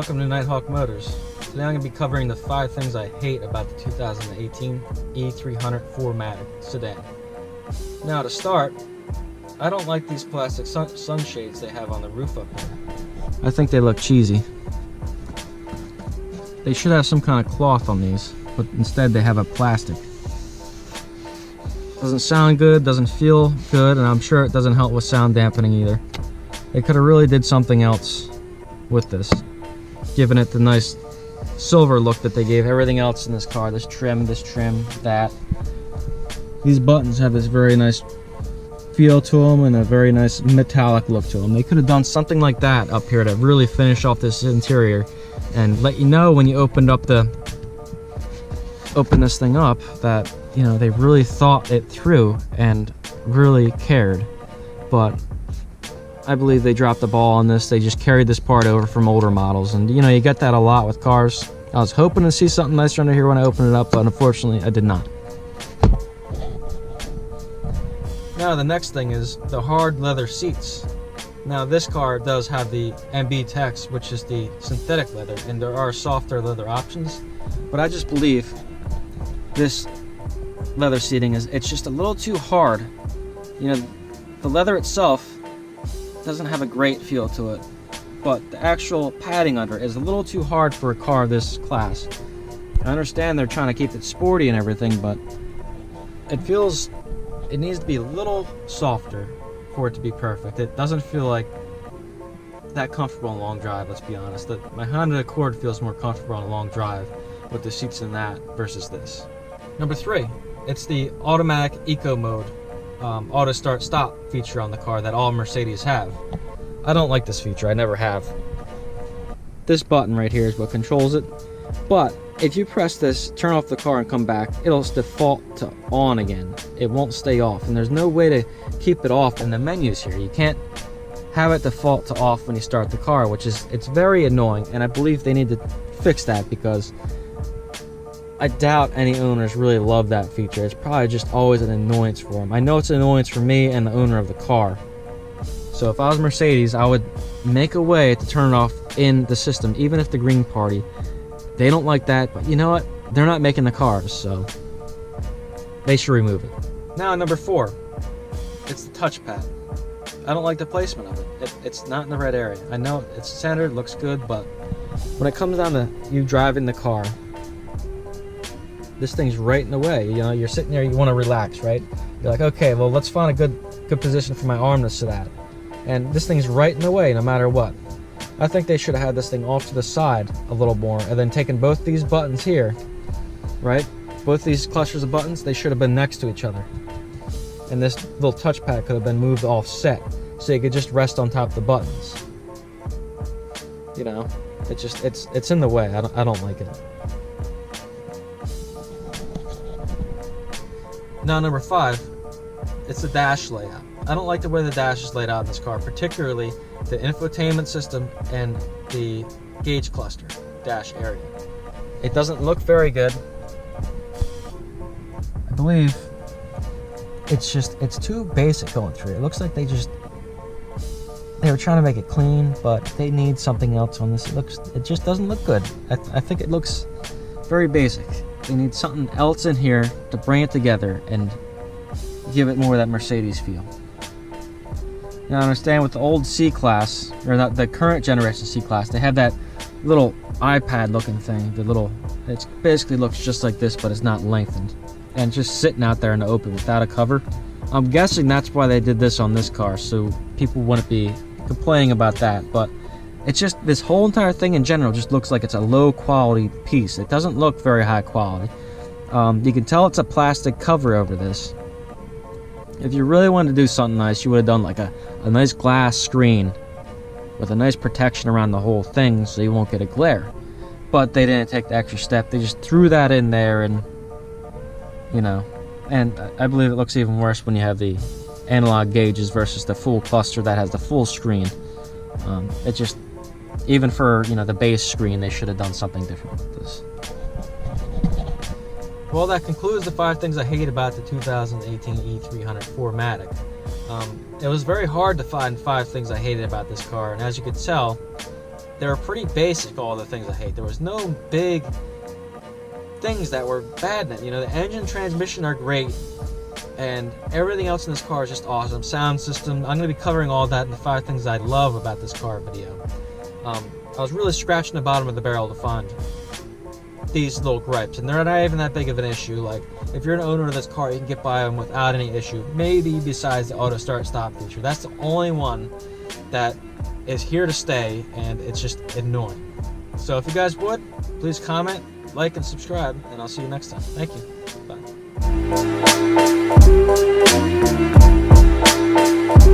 welcome to Nighthawk Motors. Today I'm going to be covering the 5 things I hate about the 2018 E300 4matic sedan. Now to start, I don't like these plastic sunshades they have on the roof up here. I think they look cheesy. They should have some kind of cloth on these, but instead they have a plastic. Doesn't sound good, doesn't feel good, and I'm sure it doesn't help with sound dampening either. They could have really did something else with this, giving it the nice silver look that they gave everything else in this car. This trim, that. These buttons have this very nice feel to them and a very nice metallic look to them. They could have done something like that up here to really finish off this interior and let you know when you open this thing up that, you know, they really thought it through and really cared. But I believe they dropped the ball on this. They just carried this part over from older models, and you know, you get that a lot with cars. I was hoping to see something nicer under here when I opened it up, but unfortunately I did not. Now the next thing is the hard leather seats. Now this car does have the MB Tex, which is the synthetic leather, and there are softer leather options, but I just believe this leather seating it's just a little too hard. You know, the leather itself doesn't have a great feel to it, but the actual padding under it is a little too hard for a car of this class. I understand they're trying to keep it sporty and everything, but it needs to be a little softer for it to be perfect. It doesn't feel like that comfortable on a long drive, let's be honest. My Honda Accord feels more comfortable on a long drive with the seats in that versus this. Number 3, it's the automatic eco mode auto start stop feature on the car that all Mercedes have. I don't like this feature, I never have. This button right here is what controls it, but if you press this, turn off the car and come back, it'll default to on again. It won't stay off, and there's no way to keep it off in the menus here. You can't have it default to off when you start the car, it's very annoying, and I believe they need to fix that because I doubt any owners really love that feature. It's probably just always an annoyance for them. I know it's an annoyance for me and the owner of the car. So if I was Mercedes, I would make a way to turn it off in the system, even if the Green Party, they don't like that, but you know what? They're not making the cars, so they should remove it. Now, number 4, it's the touchpad. I don't like the placement of it. It's not in the red area. I know it's centered, looks good, but when it comes down to you driving the car, this thing's right in the way. You know, you're sitting there, you want to relax, right? You're like, okay, well, let's find a good position for my arm to sit at. And this thing's right in the way no matter what. I think they should have had this thing off to the side a little more and then taken both these buttons here, right? Both these clusters of buttons, they should have been next to each other. And this little touchpad could have been moved offset so you could just rest on top of the buttons. You know, it's in the way. I don't like it. Now, number 5, it's the dash layout. I don't like the way the dash is laid out in this car, particularly the infotainment system and the gauge cluster dash area. It doesn't look very good. I believe it's too basic going through. It looks like they were trying to make it clean, but they need something else on this. It just doesn't look good. I think it looks very basic. They need something else in here to bring it together and give it more of that Mercedes feel. Now, I understand with the old C-Class, or the current generation C-Class, they have that little iPad looking thing. It basically looks just like this, but it's not lengthened. And just sitting out there in the open without a cover. I'm guessing that's why they did this on this car, so people wouldn't be complaining about that. But it's just, this whole entire thing in general just looks like it's a low quality piece. It doesn't look very high quality. You can tell it's a plastic cover over this. If you really wanted to do something nice, you would have done like a nice glass screen with a nice protection around the whole thing so you won't get a glare. But they didn't take the extra step. They just threw that in there, and you know, and I believe it looks even worse when you have the analog gauges versus the full cluster that has the full screen. It just, even for, you know, the base screen, they should have done something different with this. Well, that concludes the 5 things I hate about the 2018 E300 4matic. It was very hard to find 5 things I hated about this car, and as you could tell, they were pretty basic, all the things I hate. There was no big things that were bad in it. You know, the engine and transmission are great, and everything else in this car is just awesome. Sound system, I'm going to be covering all that in the 5 things I love about this car video. I was really scratching the bottom of the barrel to find these little gripes, and they're not even that big of an issue. Like, if you're an owner of this car, you can get by them without any issue, maybe besides the auto start stop feature. That's the only one that is here to stay, and it's just annoying. So if you guys would, please comment, like, and subscribe, and I'll see you next time. Thank you. Bye.